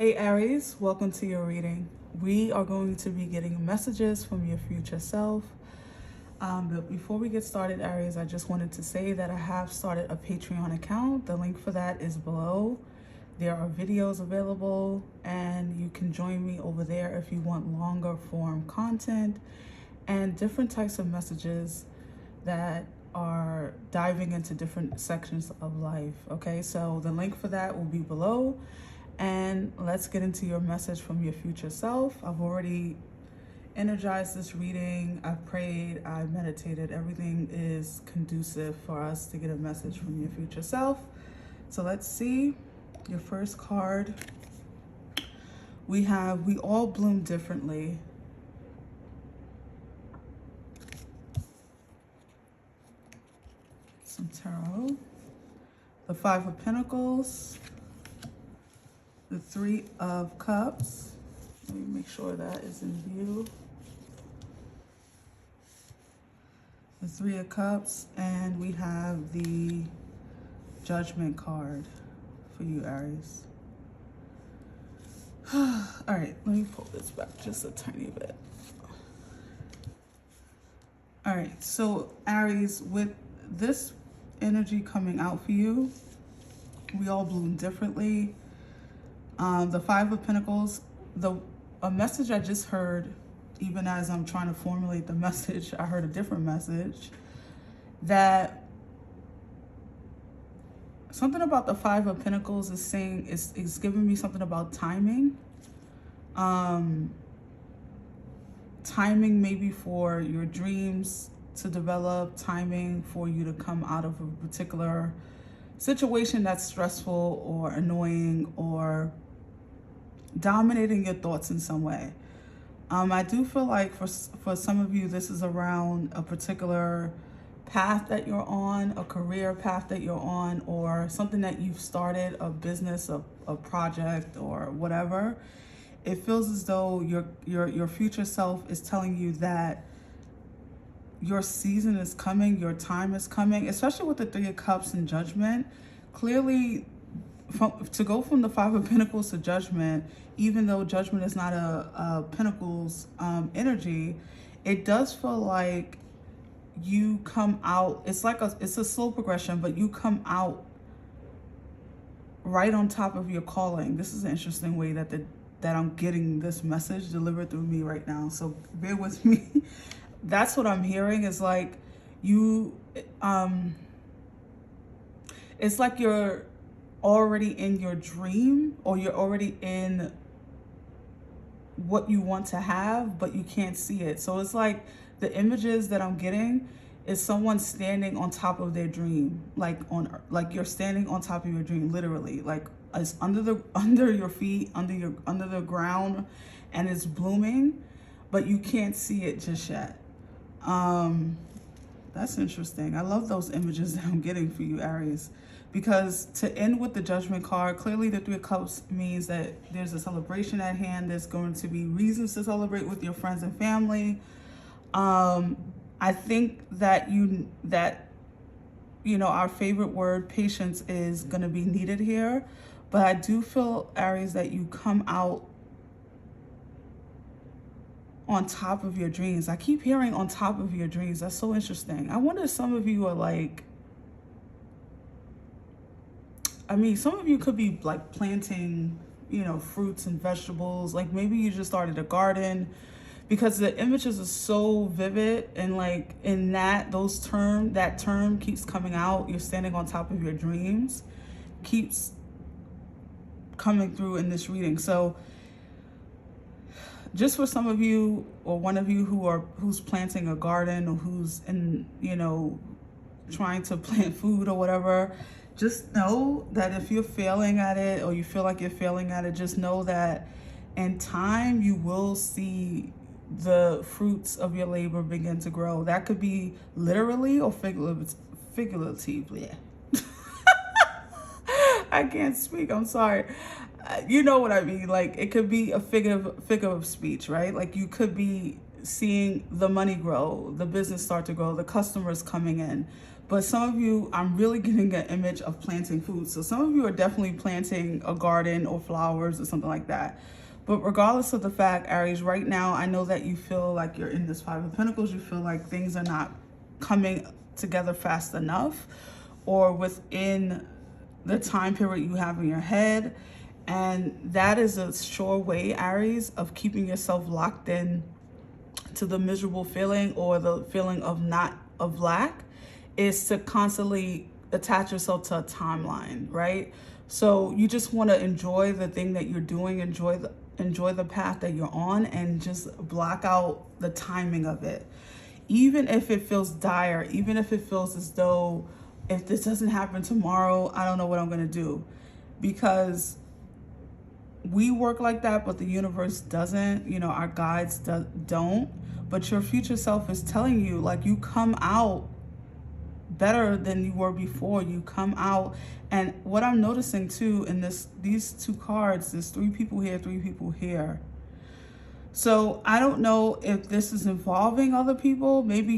Hey Aries, welcome to your reading. We are going to be getting messages from your future self. But before we get started, Aries, I just wanted to say that I have started a Patreon account. The link for that is below. There are videos available and you can join me over there if you want longer form content and different types of messages that are diving into different sections of life. Okay, so the link for that will be below. And let's get into your message from your future self. I've already energized this reading. I've prayed, I meditated. Everything is conducive for us to get a message from your future self. So let's see your first card. We all bloom differently. Some tarot. The Five of Pentacles. The Three of Cups. Let me make sure that is in view. The Three of Cups, and we have the Judgment card for you, Aries. All right, let me pull this back just a tiny bit. All right, so Aries, with this energy coming out for you, we all bloom differently. The Five of Pentacles, a message I just heard, even as I'm trying to formulate the message, I heard a different message that something about the Five of Pentacles is saying, is giving me something about timing. Timing maybe for your dreams to develop, timing for you to come out of a particular situation that's stressful or annoying or dominating your thoughts in some way. I do feel like for some of you, this is around a particular path that you're on, a career path that you're on, or something that you've started, a business, a project, or whatever. It feels as though your future self is telling you that your season is coming, your time is coming, especially with the Three of Cups and Judgment. Clearly, to go from the Five of Pentacles to Judgment, even though Judgment is not a Pentacles energy, it does feel like you come out, it's a slow progression, but you come out right on top of your calling. This is an interesting way that I'm getting this message delivered through me right now, so bear with me. That's what I'm hearing, is like you, it's like you're already in your dream, or you're already in what you want to have, but you can't see it. So it's like the images that I'm getting is someone standing on top of their dream, like you're standing on top of your dream, literally, like it's under your feet, under the ground, and it's blooming, but you can't see it just yet. That's interesting. I love those images that I'm getting for you, Aries, because to end with the Judgment card, clearly the Three of Cups means that there's a celebration at hand. There's going to be reasons to celebrate with your friends and family. I think that our favorite word, patience, is going to be needed here. But I do feel, Aries, that you come out on top of your dreams. I keep hearing on top of your dreams. That's so interesting. I wonder if some of you are like, some of you could be like planting, fruits and vegetables. Like maybe you just started a garden, because the images are so vivid, and like in that term keeps coming out. You're standing on top of your dreams, keeps coming through in this reading. So just for some of you, or one of you who's planting a garden, or who's trying to plant food or whatever, just know that if you're failing at it, or you feel like you're failing at it, just know that in time you will see the fruits of your labor begin to grow. That could be literally or figuratively. I can't speak, I'm sorry. You know what I mean? Like it could be a figure of speech, right? Like you could be seeing the money grow, the business start to grow, the customers coming in. But some of you, I'm really getting an image of planting food. So some of you are definitely planting a garden or flowers or something like that. But regardless of the fact, Aries, right now, I know that you feel like you're in this Five of Pentacles. You feel like things are not coming together fast enough or within the time period you have in your head. And that is a sure way, Aries, of keeping yourself locked in to the miserable feeling or the feeling of lack, is to constantly attach yourself to a timeline, right? So you just want to enjoy the thing that you're doing, enjoy the path that you're on, and just block out the timing of it. Even if it feels dire, even if it feels as though if this doesn't happen tomorrow, I don't know what I'm going to do. Because we work like that, but the universe doesn't. Our guides don't. But your future self is telling you, like, you come out better than you were before. You come out. And what I'm noticing too in these two cards, there's 3 people here, 3 people here. So I don't know if this is involving other people. Maybe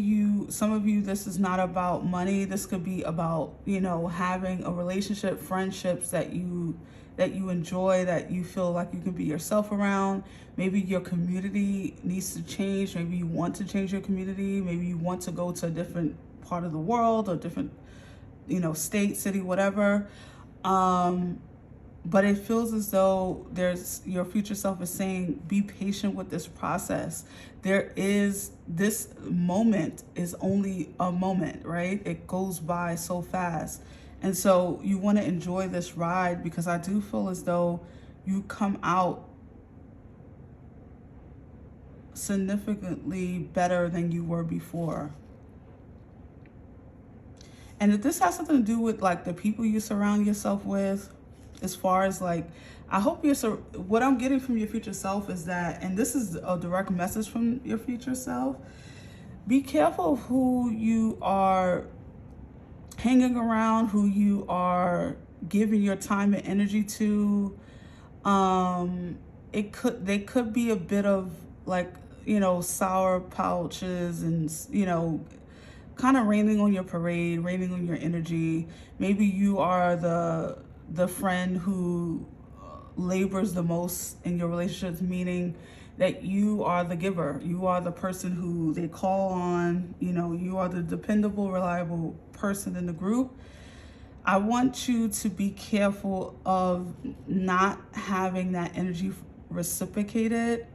some of you, this is not about money. This could be about, having a relationship, friendships that you enjoy, that you feel like you can be yourself around. Maybe your community needs to change. Maybe you want to change your community. Maybe you want to go to a different part of the world or different, state, city, whatever. But it feels as though your future self is saying, be patient with this process. This moment is only a moment, right? It goes by so fast. And so you want to enjoy this ride, because I do feel as though you come out significantly better than you were before. And if this has something to do with like the people you surround yourself with, as far as like, I hope what I'm getting from your future self is that, and this is a direct message from your future self, be careful of who you are hanging around, who you are giving your time and energy to. They could be a bit of like, sour pouches and, kind of raining on your parade, raining on your energy. Maybe you are the friend who labors the most in your relationships, meaning that you are the giver. You are the person who they call on. You are the dependable, reliable person in the group. I want you to be careful of not having that energy reciprocated,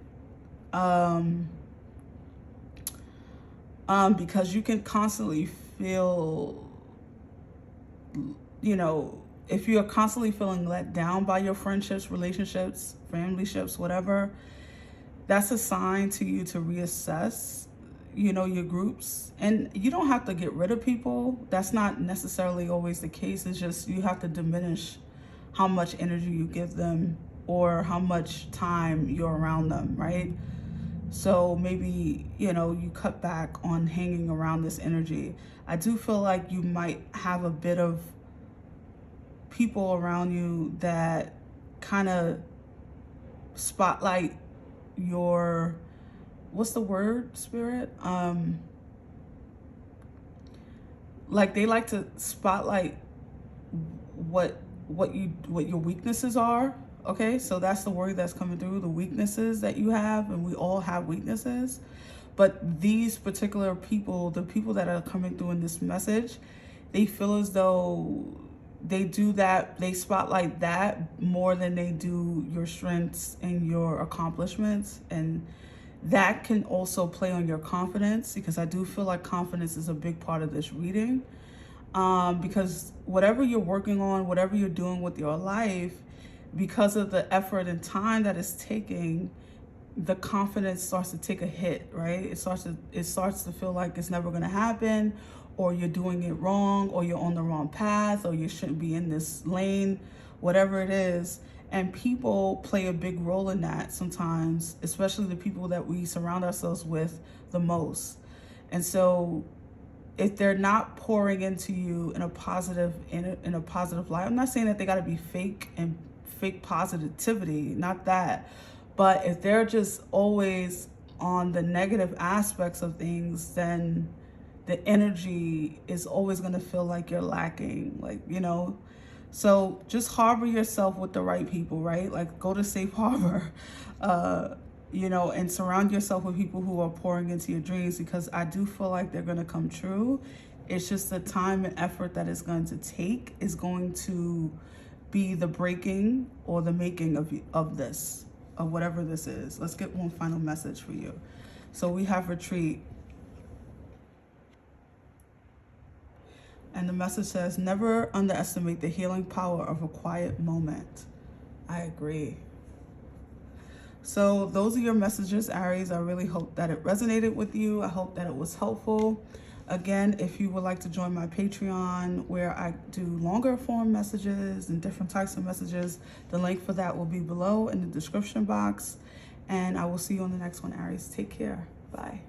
because you can constantly feel, if you're constantly feeling let down by your friendships, relationships, familyships, whatever, that's a sign to you to reassess, your groups. And you don't have to get rid of people. That's not necessarily always the case. It's just you have to diminish how much energy you give them or how much time you're around them, right? So maybe, you cut back on hanging around this energy. I do feel like you might have a bit of people around you that kind of spotlight your, what's the word, spirit? Like they like to spotlight what your weaknesses are. Okay, so that's the word that's coming through, the weaknesses that you have, and we all have weaknesses. But these particular people, the people that are coming through in this message, they feel as though they do that, they spotlight that more than they do your strengths and your accomplishments. And that can also play on your confidence, because I do feel like confidence is a big part of this reading. Because whatever you're working on, whatever you're doing with your life, because of the effort and time that it's taking, the confidence starts to take a hit, right? It starts to feel like it's never going to happen, or you're doing it wrong, or you're on the wrong path, or you shouldn't be in this lane, whatever it is. And people play a big role in that sometimes, especially the people that we surround ourselves with the most. And so if they're not pouring into you in a positive light, I'm not saying that they got to be fake positivity, not that. But if they're just always on the negative aspects of things, then the energy is always going to feel like you're lacking, like, you know. So just harbor yourself with the right people, right? Like, go to safe harbor, you know, and surround yourself with people who are pouring into your dreams, because I do feel like they're going to come true. It's just the time and effort that it's going to take is going to be the breaking or the making of this, of whatever this is. Let's get one final message for you. So we have retreat. And the message says, never underestimate the healing power of a quiet moment. I agree. So those are your messages, Aries. I really hope that it resonated with you. I hope that it was helpful. Again, if you would like to join my Patreon, where I do longer form messages and different types of messages, the link for that will be below in the description box. And I will see you on the next one, Aries. Take care. Bye.